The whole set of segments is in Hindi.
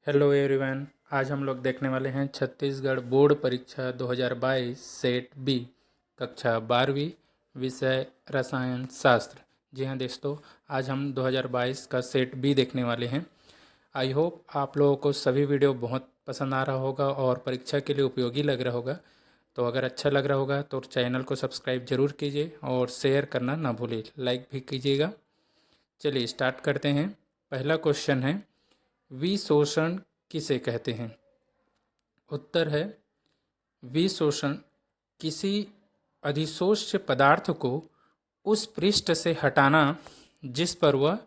Hello everyone. आज हम लोग देखने वाले हैं छत्तीसगढ़ बोर्ड परीक्षा 2022 सेट बी कक्षा 12वीं विषय रसायन शास्त्र। जी हाँ दोस्तों, आज हम 2022 का सेट बी देखने वाले हैं। आई होप आप लोगों को सभी वीडियो बहुत पसंद आ रहा होगा और परीक्षा के लिए उपयोगी लग रहा होगा। तो अगर अच्छा लग रहा होगा तो चैनल को सब्सक्राइब जरूर कीजिए और शेयर करना ना भूलिए, लाइक भी कीजिएगा। चलिए स्टार्ट करते हैं। पहला क्वेश्चन है, विशोषण किसे कहते हैं? उत्तर है, विशोषण किसी अधिशोष्य पदार्थ को उस पृष्ठ से हटाना जिस पर वह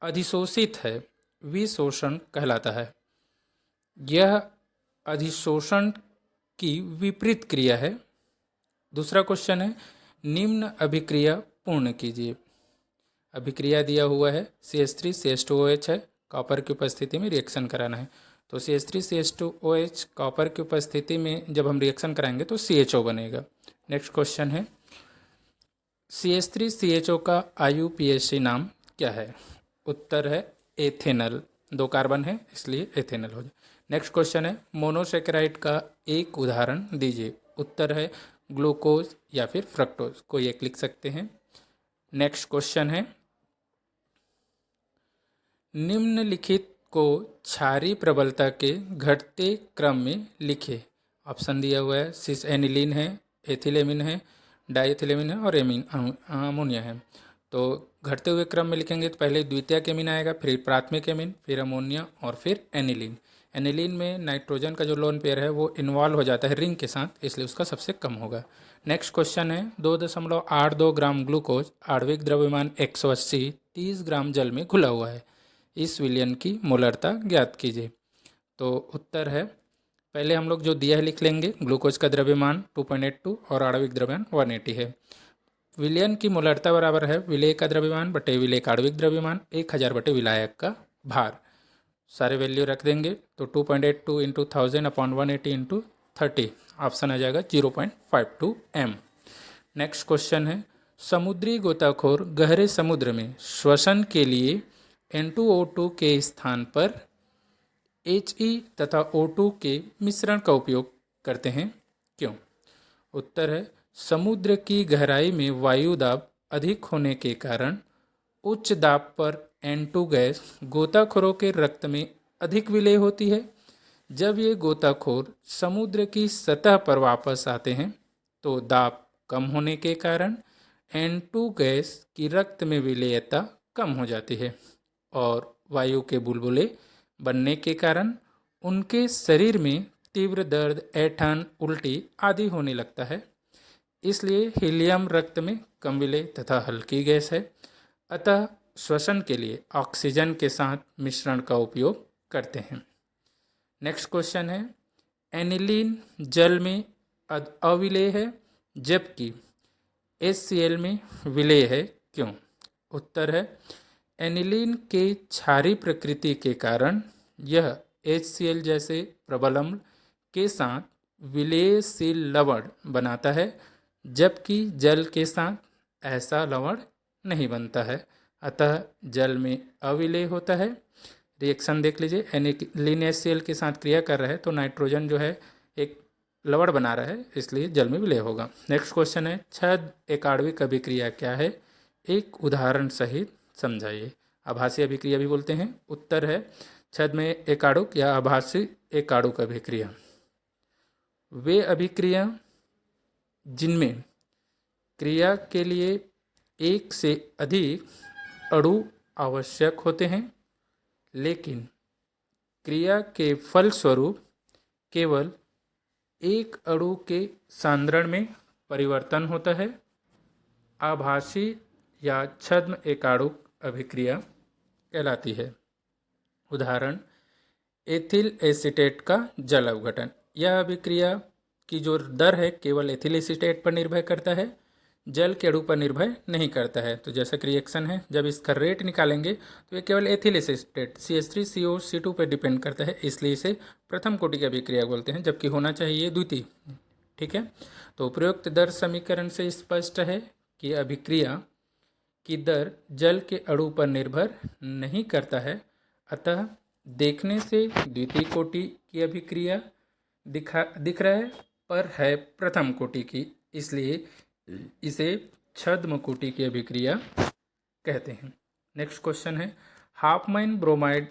अधिशोषित है, विशोषण कहलाता है। यह अधिशोषण की विपरीत क्रिया है। दूसरा क्वेश्चन है, निम्न अभिक्रिया पूर्ण कीजिए। अभिक्रिया दिया हुआ है CH3 CH2OH है, कॉपर की उपस्थिति में रिएक्शन कराना है। तो CH3 CH2OH कॉपर की उपस्थिति में जब हम रिएक्शन कराएंगे तो CHO बनेगा। नेक्स्ट क्वेश्चन है, CH3 CHO का IUPAC नाम क्या है? उत्तर है एथेनल। 2 कार्बन है इसलिए एथेनल हो जाए। नेक्स्ट क्वेश्चन है, मोनोसेकेराइड का एक उदाहरण दीजिए। उत्तर है ग्लूकोज या फिर फ्रक्टोज, कोई एक लिख सकते हैं। नेक्स्ट क्वेश्चन है, निम्नलिखित को क्षारीय प्रबलता के घटते क्रम में लिखे। ऑप्शन दिया हुआ है, सिस एनिलीन है, एथिलेमिन है, डाइथिलेमिन है और अमोनिया है। तो घटते हुए क्रम में लिखेंगे तो पहले द्वितीयक एमीन आएगा, फिर प्राथमिक एमीन, फिर अमोनिया और फिर एनिलीन। एनिलीन में नाइट्रोजन का जो लोन पेयर है वो इन्वॉल्व हो जाता है रिंग के साथ, इसलिए उसका सबसे कम होगा। नेक्स्ट क्वेश्चन है, 2.82 ग्राम ग्लूकोज आणविक द्रव्यमान 180 30 ग्राम जल में घुला हुआ है। इस विलयन की मोलरता ज्ञात कीजिए। तो उत्तर है, पहले हम लोग जो दिया है लिख लेंगे। ग्लूकोज का द्रव्यमान 2.82 और आणविक द्रव्यमान 180 है। विलयन की मोलरता बराबर है विलेय का द्रव्यमान बटे विलेय का आणविक द्रव्यमान 1000 बटे विलायक का भार। सारे वैल्यू रख देंगे तो 2.82 इंटू 1000 अपॉन 180 इंटू 30, ऑप्शन आ जाएगा 0.52 m। नेक्स्ट क्वेश्चन है, समुद्री गोताखोर गहरे समुद्र में श्वसन के लिए N2O2 के स्थान पर He तथा O2 के मिश्रण का उपयोग करते हैं, क्यों? उत्तर है, समुद्र की गहराई में वायु दाब अधिक होने के कारण उच्च दाब पर N2 गैस गोताखोरों के रक्त में अधिक विलेय होती है। जब ये गोताखोर समुद्र की सतह पर वापस आते हैं तो दाब कम होने के कारण N2 गैस की रक्त में विलेयता कम हो जाती है और वायु के बुलबुले बनने के कारण उनके शरीर में तीव्र दर्द, ऐंठन, उल्टी आदि होने लगता है। इसलिए हीलियम रक्त में कम विलेय तथा हल्की गैस है, अतः श्वसन के लिए ऑक्सीजन के साथ मिश्रण का उपयोग करते हैं। नेक्स्ट क्वेश्चन है, एनिलीन जल में अविलेय है जबकि HCl में विलेय है, क्यों? उत्तर है, एनिलीन के क्षारीय प्रकृति के कारण यह HCl जैसे प्रबल अम्ल के साथ विलेयशील लवण बनाता है, जबकि जल के साथ ऐसा लवण नहीं बनता है, अतः जल में अविलेय होता है। रिएक्शन देख लीजिए, एनिलीन HCl के साथ क्रिया कर रहा है तो नाइट्रोजन जो है एक लवण बना रहा है, इसलिए जल में विलेय होगा। नेक्स्ट क्वेश्चन है, छद एकाणविक अभिक्रिया क्या है? एक उदाहरण सहित समझाइए। आभासी अभिक्रिया भी बोलते हैं। उत्तर है, छद में एकाणुक या आभासी एकाणुक अभिक्रिया वे अभिक्रिया जिनमें क्रिया के लिए एक से अधिक अणु आवश्यक होते हैं, लेकिन क्रिया के फलस्वरूप केवल एक अणु के सांद्रण में परिवर्तन होता है, आभासी या छद्म एकाणुक अभिक्रिया कहलाती है। उदाहरण, एथिल एसीटेट का जल अवघटन। यह अभिक्रिया की जो दर है केवल एथिल एसीटेट पर निर्भर करता है, जल के अणु पर निर्भर नहीं करता है। तो जैसा कि रिएक्शन है, जब इसका रेट निकालेंगे तो ये केवल एथिल एसीटेट CH3CO पर डिपेंड करता है, इसलिए इसे प्रथम कोटि की अभिक्रिया बोलते हैं, जबकि होना चाहिए द्वितीय। ठीक है, तो उपरोक्त दर समीकरण से स्पष्ट है कि अभिक्रिया की दर जल के अणु पर निर्भर नहीं करता है, अतः देखने से द्वितीय कोटि की अभिक्रिया दिख रहा है, पर है प्रथम कोटि की, इसलिए इसे छद्म कोटि की अभिक्रिया कहते हैं। नेक्स्ट क्वेश्चन है, हाफमैन ब्रोमाइड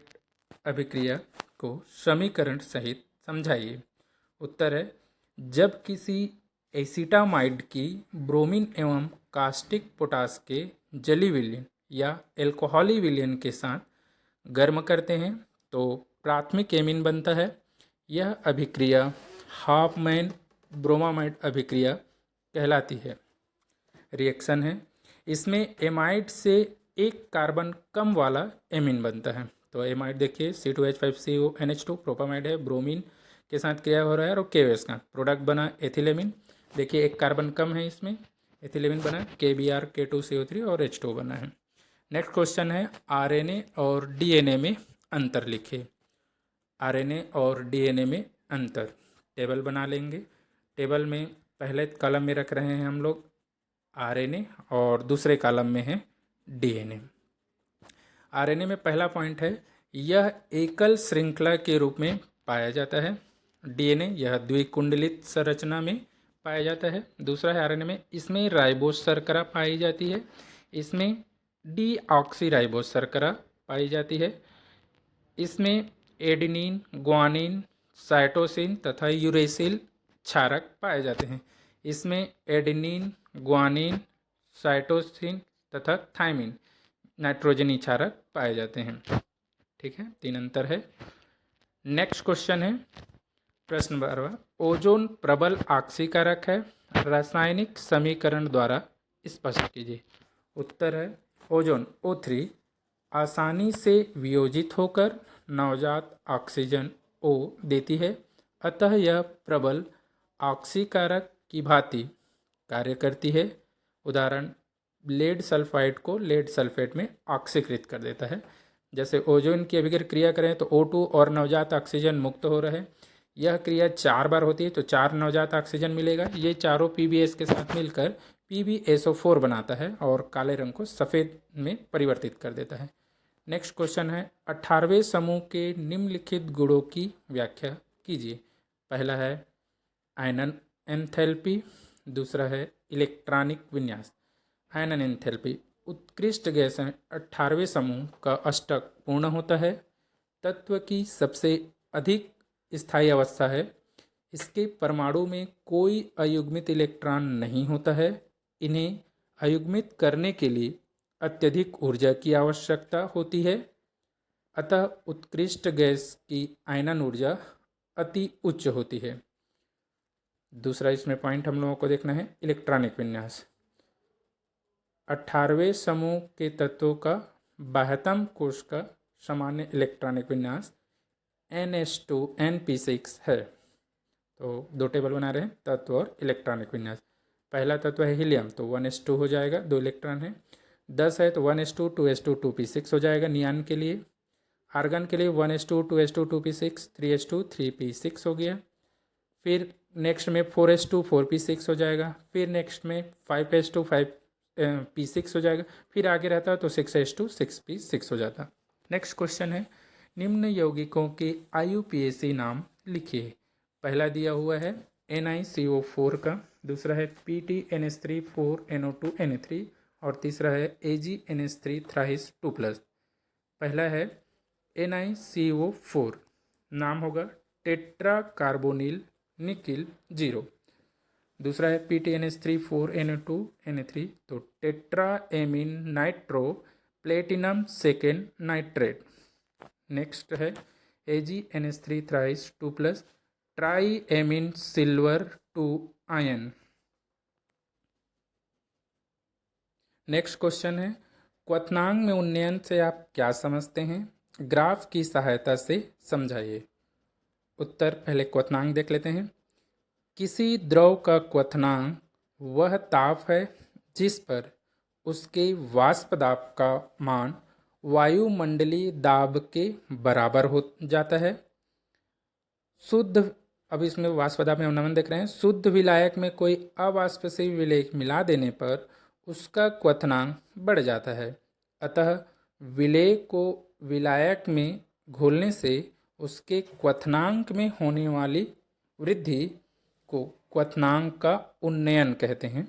अभिक्रिया को समीकरण सहित समझाइए। उत्तर है, जब किसी एसिटामाइड की ब्रोमीन एवं कास्टिक पोटास के जली विलयन या एल्कोहली विलयन के साथ गर्म करते हैं तो प्राथमिक एमीन बनता है। यह अभिक्रिया हाफमैन ब्रोमामाइड अभिक्रिया कहलाती है। रिएक्शन है, इसमें एमाइड से एक कार्बन कम वाला एमीन बनता है। तो एमाइड देखिए C2H5CONH2 प्रोपामाइड है, ब्रोमीन के साथ क्रिया हो रहा है और KOH का प्रोडक्ट बना एथिलेमिन। देखिए एक कार्बन कम है, इसमें एथिलेमिन बना KBr K2CO3 और H2 बना है। नेक्स्ट क्वेश्चन है, RNA और DNA में अंतर लिखिए। RNA और DNA में अंतर टेबल बना लेंगे। टेबल में पहले कॉलम में रख रहे हैं हम लोग RNA और दूसरे कॉलम में है DNA। RNA में पहला पॉइंट है, यह एकल श्रृंखला के रूप में पाया जाता है। DNA यह द्विकुंडलित संरचना में पाया जाता है। दूसरा है RNA में, इसमें राइबोस शर्करा पाई जाती है, इसमें डीऑक्सीराइबोस शर्करा पाई जाती है। इसमें एडेनिन, ग्वानिन, साइटोसिन तथा यूरेसिल क्षारक पाए जाते हैं। इसमें एडेनिन, ग्वानिन, साइटोसिन तथा थाइमिन नाइट्रोजनी क्षारक पाए जाते हैं। ठीक है, 3 अंतर है। नेक्स्ट क्वेश्चन है, प्रश्न 12, ओजोन प्रबल ऑक्सीकारक है, रासायनिक समीकरण द्वारा स्पष्ट कीजिए। उत्तर है, ओजोन O3 आसानी से वियोजित होकर नवजात ऑक्सीजन O देती है, अतः यह प्रबल ऑक्सीकारक की भांति कार्य करती है। उदाहरण, लेड सल्फाइड को लेड सल्फेट में ऑक्सीकृत कर देता है। जैसे ओजोन की अभिक्रिया क्रिया करें तो O2 और नवजात ऑक्सीजन मुक्त हो रहे। यह क्रिया 4 बार होती है तो 4 नवजात ऑक्सीजन मिलेगा। ये चारों PbS के साथ मिलकर PbSO4 बनाता है और काले रंग को सफ़ेद में परिवर्तित कर देता है। नेक्स्ट क्वेश्चन है, 18वें समूह के निम्नलिखित गुणों की व्याख्या कीजिए। पहला है आयनन एंथैल्पी, दूसरा है इलेक्ट्रॉनिक विन्यास। आयनन एंथैल्पी, उत्कृष्ट गैस 18वें समूह का अष्टक पूर्ण होता है, तत्व की सबसे अधिक स्थायी अवस्था है, इसके परमाणु में कोई अयुग्मित इलेक्ट्रॉन नहीं होता है, इन्हें अयुग्मित करने के लिए अत्यधिक ऊर्जा की आवश्यकता होती है, अतः उत्कृष्ट गैस की आयनन ऊर्जा अति उच्च होती है। दूसरा इसमें पॉइंट हम लोगों को देखना है इलेक्ट्रॉनिक विन्यास। 18वें समूह के तत्वों का 72 कोश का सामान्य इलेक्ट्रॉनिक विन्यास NH2NP6 है। तो 2 टेबल बना रहे हैं, तत्व और इलेक्ट्रॉनिक विन्यास। पहला तत्व है हीलियम, तो 1s2 हो जाएगा, 2 इलेक्ट्रॉन है। 10 है तो 1s2 2s2 2p6 हो जाएगा नियान के लिए। आर्गन के लिए 1s2 2s2 2p6 3s2 3p6 हो गया। फिर नेक्स्ट में 4s2 4p6 हो जाएगा। फिर नेक्स्ट में 5s2 5p6 हो जाएगा। फिर आगे रहता है तो 6s2 6p6 हो जाता। नेक्स्ट क्वेश्चन है, निम्न यौगिकों के IUPAC नाम लिखिए। पहला दिया हुआ है NiCO4 का, दूसरा है PTNS3 4NO2 Na3 और तीसरा है AgNS3 thrice 2+। पहला है NiCO4, नाम होगा टेट्रा कार्बोनिल निकिल 0। दूसरा है PTNS3 4NO2 Na3, तो tetra amine nitro platinum second nitrate. Next है AgNS3 thrice 2+, try amine silver 2 ion. Next question है, क्वथनांक में उन्नयन से आप क्या समझते हैं, ग्राफ की सहायता से समझाइए। उत्तर, पहले क्वथनांक देख लेते हैं। किसी द्रव का क्वथनांक वह ताप है जिस पर उसके वाष्प दाब का मान वायुमंडलीय दाब के बराबर हो जाता है। शुद्ध, अब इसमें वाष्प दाब में नमन देख रहे हैं, शुद्ध विलायक में कोई अवाष्पशील विलेय मिला देने पर उसका क्वथनांक बढ़ जाता है, अतः विलेय को विलायक में घोलने से उसके क्वथनांक में होने वाली वृद्धि को क्वथनांक का उन्नयन कहते हैं।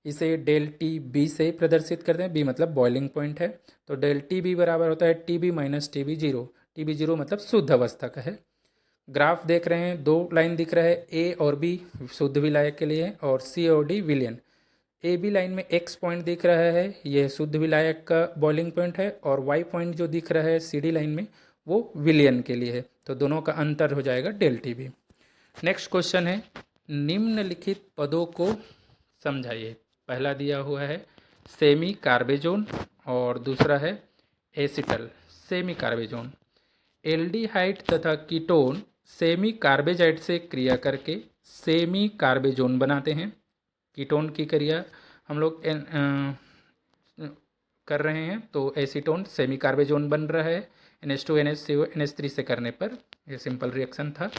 इसे डेल टी बी से प्रदर्शित करते हैं। बी मतलब बॉइलिंग पॉइंट है, तो डेल टी बी बराबर होता है T B minus T B zero. T B zero मतलब शुद्ध अवस्था का है। ग्राफ देख रहे हैं, दो लाइन दिख रहा है, ए और बी शुद्ध विलायक के लिए है और सी और डी विलयन। ए बी लाइन में एक्स पॉइंट दिख रहा है, यह शुद्ध विलायक का बॉइलिंग पॉइंट है, और वाई पॉइंट जो दिख रहा है सी डी लाइन में वो विलयन के लिए है। तो दोनों का अंतर हो जाएगा del T B. Next question है, निम्नलिखित पदों को समझाइए। पहला दिया हुआ है सेमी कार्बेजोन और दूसरा है एसिटल। सेमी कार्बेजोन, एल्डिहाइड तथा कीटोन सेमी कार्बेजाइड से क्रिया करके सेमी कार्बेजोन बनाते हैं। कीटोन की क्रिया हम लोग कर रहे हैं, तो एसीटोन सेमी कार्बेजोन बन रहा है NH2 NH CO NH3 से करने पर। यह सिंपल रिएक्शन था।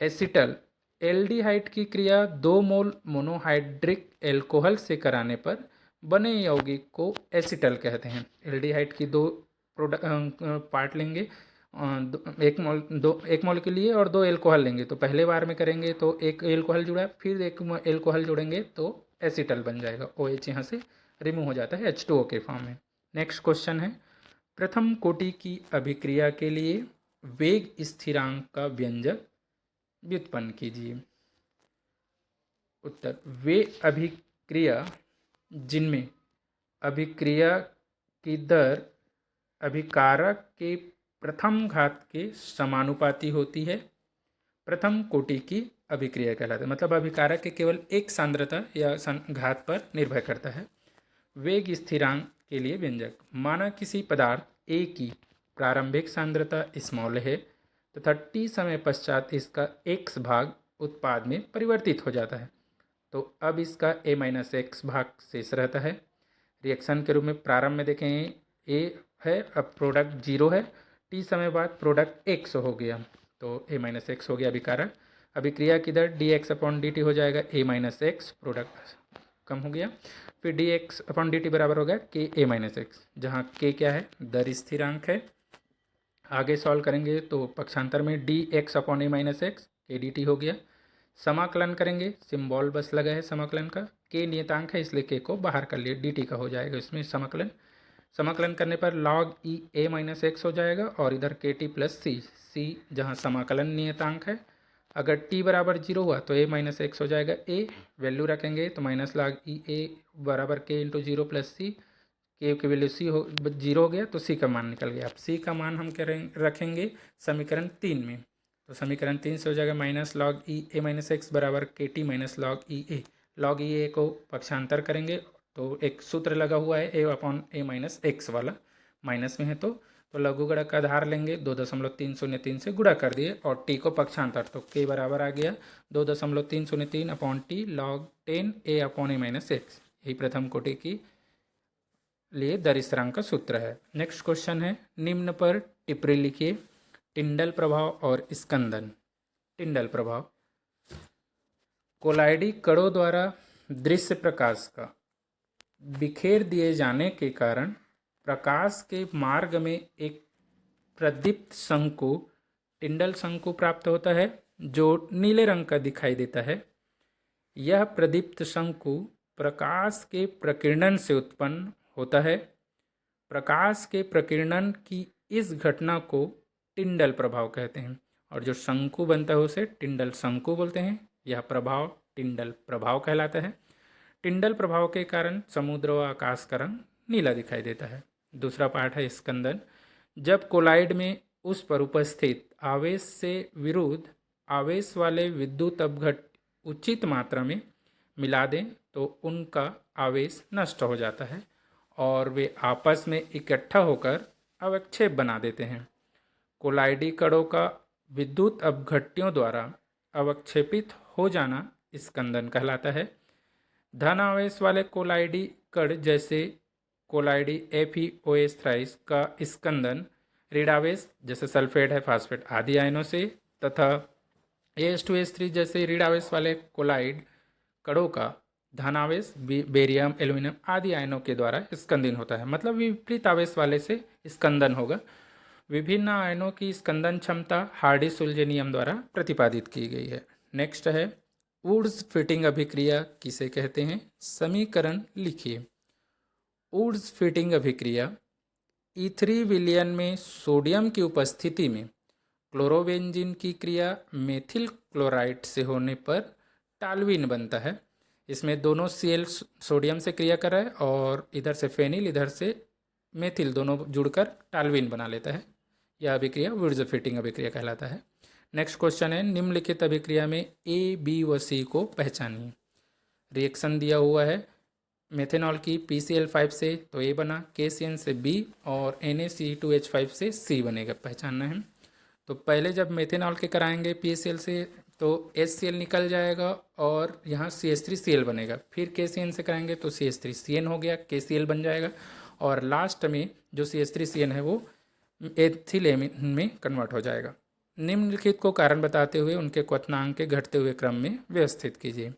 एसिटल, एल्डिहाइड की क्रिया 2 मोल मोनोहाइड्रिक एल्कोहल से कराने पर बने यौगिक को एसिटल कहते हैं। एल्डिहाइड की दो पार्ट लेंगे, एक मोल के लिए और 2 एल्कोहल लेंगे, तो पहले बार में करेंगे तो एक एल्कोहल जुड़ा, फिर एक एल्कोहल जोड़ेंगे तो एसिटल बन जाएगा। OH यहाँ से रिमूव हो जाता है H2O के फॉर्म में। नेक्स्ट क्वेश्चन है, प्रथम कोटि की अभिक्रिया के लिए वेग स्थिरांक का व्यंजक व्युत्पन्न कीजिए। उत्तर, वे अभिक्रिया जिनमें अभिक्रिया की दर अभिकारक के प्रथम घात के समानुपाती होती है, प्रथम कोटि की अभिक्रिया कहलाता है। मतलब अभिकारक के केवल एक सांद्रता या घात पर निर्भर करता है। वेग स्थिरांक के लिए व्यंजक, माना किसी पदार्थ A की प्रारंभिक सांद्रता स्मॉल है तथा t समय पश्चात इसका x भाग उत्पाद में परिवर्तित हो जाता है, तो अब इसका A-x भाग शेष रहता है। रिएक्शन के रूप में प्रारंभ में देखें A है, अब प्रोडक्ट 0 है, t समय बाद प्रोडक्ट x हो गया, तो A-x हो गया अभिकारक। अभिक्रिया की दर dx/dt हो जाएगा A-x, प्रोडक्ट कम हो गया, फिर dx/dt बराबर हो गया Ka-x, जहाँ K क्या है, दर स्थिरांक है। आगे सॉल्व करेंगे तो पक्षांतर में dx/A-x kdt हो गया। समाकलन करेंगे, सिंबल बस लगा है समाकलन का, K नियतांक है इसलिए K को बाहर कर लिए, dt का हो जाएगा इसमें समाकलन। समाकलन करने पर log e A-x हो जाएगा और इधर kt प्लस c जहाँ समाकलन नियतांक है। अगर t बराबर 0 हुआ तो A-x हो जाएगा, a वैल्यू रखेंगे तो माइनस log e A बराबर k इंटू 0 प्लस सी, के की वैल्यू सी हो 0 हो गया तो सी का मान निकल गया। अब सी का मान हम रखेंगे समीकरण 3 में, तो समीकरण 3 से हो जाएगा माइनस log e A-x बराबर kt minus log e A। log e A को पक्षांतर करेंगे तो एक सूत्र लगा हुआ है A/A-x वाला, माइनस में है तो लघुगणक का आधार लेंगे, 2.303 से गुणा कर दिए और t को पक्षांतर, तो k बराबर आ गया 2.303 अपॉन टी log 10 A/A-x। यही प्रथम कोटि की लिए दर स्थिरांक का सूत्र है। नेक्स्ट क्वेश्चन है, निम्न पर टिप्पणी लिखिए। टिंडल प्रभाव और स्कंदन। टिंडल प्रभाव, कोलाइडी कणों द्वारा दृश्य प्रकाश का बिखेर दिए जाने के कारण प्रकाश के मार्ग में एक प्रदीप्त शंकु टिंडल शंकु प्राप्त होता है जो नीले रंग का दिखाई देता है। यह प्रदीप्त शंकु प्रकाश के प्रकीर्णन से उत्पन्न होता है। प्रकाश के प्रकीर्णन की इस घटना को टिंडल प्रभाव कहते हैं और जो शंकु बनता है उसे टिंडल शंकु बोलते हैं। यह प्रभाव टिंडल प्रभाव कहलाता है। टिंडल प्रभाव के कारण समुद्र व आकाश का रंग नीला दिखाई देता है। दूसरा पार्ट है स्कंदन। जब कोलाइड में उस पर उपस्थित आवेश से विरुद्ध आवेश वाले विद्युत अपघट उचित मात्रा में मिला दें तो उनका आवेश नष्ट हो जाता है और वे आपस में इकट्ठा होकर अवक्षेप बना देते हैं। कोलाइडी कणों का विद्युत अपघट्यों द्वारा अवक्षेपित हो जाना स्कंदन कहलाता है। धन आवेश वाले कोलाइडी कण जैसे कोलाइडी FeOH का स्कंदन ऋण आवेश जैसे सल्फेट है, फास्फेट आदि आयनों से तथा AH2H3 जैसे ऋण आवेश वाले कोलाइड कणों का धन आवेश बेरियम, एल्यूमिनियम आदि आयनों के द्वारा स्कंदन होता है। मतलब विपरीत आवेश वाले से स्कंदन होगा। विभिन्न आयनों की स्कंदन क्षमता हार्डी-सुलजे नियम द्वारा प्रतिपादित की गई है। नेक्स्ट है वुड्स फिटिंग अभिक्रिया किसे कहते हैं? समीकरण लिखिए। वुड्स फिटिंग अभिक्रिया E3 विलयन में सोडियम की उपस्थिति में क्लोरोबेंजीन की क्रिया मेथिल क्लोराइड से होने पर टालवीन बनता है। इसमें दोनों Cl सोडियम से क्रिया कर रहा है और इधर से फेनिल इधर से मेथिल दोनों जुड़कर टालवीन बना लेता है। यह अभिक्रिया वुड्स फिटिंग अभिक्रिया कहलाता है। नेक्स्ट क्वेश्चन है निम्नलिखित अभिक्रिया में A, B व C को पहचानिए। रिएक्शन दिया हुआ है मेथेनॉल की PCl5 से तो A बना, KCN से B और NaCl2H5 से C बनेगा, पहचानना है। तो पहले जब मेथेनॉल के कराएंगे PCl से तो HCl निकल जाएगा और यहाँ CH3Cl बनेगा। फिर KCN से कराएंगे तो CH3CN हो गया, KCl बन जाएगा और लास्ट में जो CH3CN है वो एथिलेमिन में कन्वर्ट हो जाएगा। निम्नलिखित को कारण बताते हुए उनके क्वथनांक के घटते हुए क्रम में व्यवस्थित कीजिए।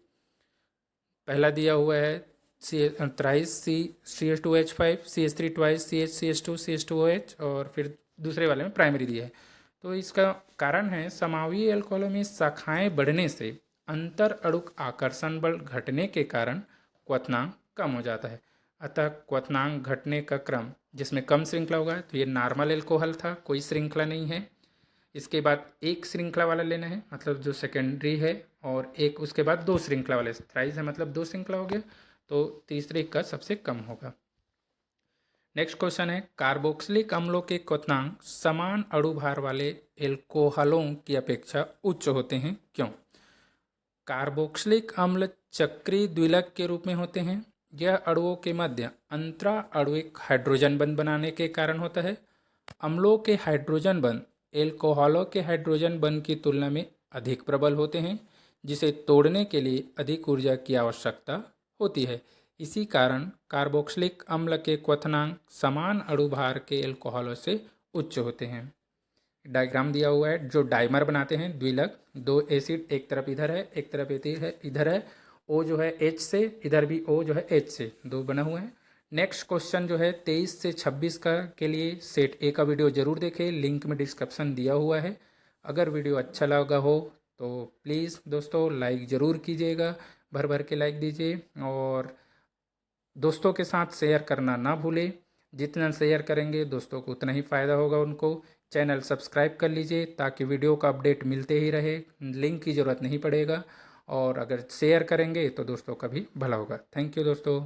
पहला दिया हुआ है thrice CH2H5, CH3 twice CH2 CH2OH और फिर दूसरे वाले में प्राइमरी दिया है। तो इसका कारण है समावीय एल्कोहलों में शाखाएं बढ़ने से अंतर अणुक आकर्षण बल घटने के कारण क्वथनांक कम हो जाता है। अतः क्वथनांक घटने का क्रम जिसमें कम श्रृंखला होगा तो ये नॉर्मल एल्कोहल था, कोई श्रृंखला नहीं है। इसके बाद एक श्रृंखला वाला लेना है मतलब जो सेकेंडरी है और एक उसके बाद दो श्रृंखला वाले, थ्राइस है मतलब दो श्रृंखला हो गया, तो तीसरे का सबसे कम होगा। नेक्स्ट क्वेश्चन है कार्बोक्सिलिक अम्लों के क्वथनांक समान अणुभार वाले एल्कोहलों की अपेक्षा उच्च होते हैं, क्यों? कार्बोक्सिलिक अम्ल चक्रीय द्विलक के रूप में होते हैं। यह अणुओं के मध्य अंतरा आणविक हाइड्रोजन बंध बनाने के कारण होता है। अम्लों के हाइड्रोजन बंध एल्कोहलों के हाइड्रोजन बंध की तुलना में अधिक प्रबल होते हैं, जिसे तोड़ने के लिए अधिक ऊर्जा की आवश्यकता होती है। इसी कारण कार्बोक्सिलिक अम्ल के क्वथनांक समान अणुभार के एल्कोहलों से उच्च होते हैं। डायग्राम दिया हुआ है जो डाइमर बनाते हैं द्विलक, दो एसिड एक तरफ इधर है एक तरफ इधर है, O जो है H से, इधर भी O जो है H से, दो बना हुआ है। नेक्स्ट क्वेश्चन जो है 23 से 26 का के लिए सेट ए का वीडियो जरूर देखें, लिंक में डिस्क्रिप्शन दिया हुआ है। अगर वीडियो अच्छा लगा हो तो प्लीज़ दोस्तों लाइक ज़रूर कीजिएगा, भर भर के लाइक दीजिए और दोस्तों के साथ शेयर करना ना भूलें। जितना शेयर करेंगे दोस्तों को उतना ही फ़ायदा होगा उनको। चैनल सब्सक्राइब कर लीजिए ताकि वीडियो का अपडेट मिलते ही रहे, लिंक की ज़रूरत नहीं पड़ेगा और अगर शेयर करेंगे तो दोस्तों का भी भला होगा। थैंक यू दोस्तों।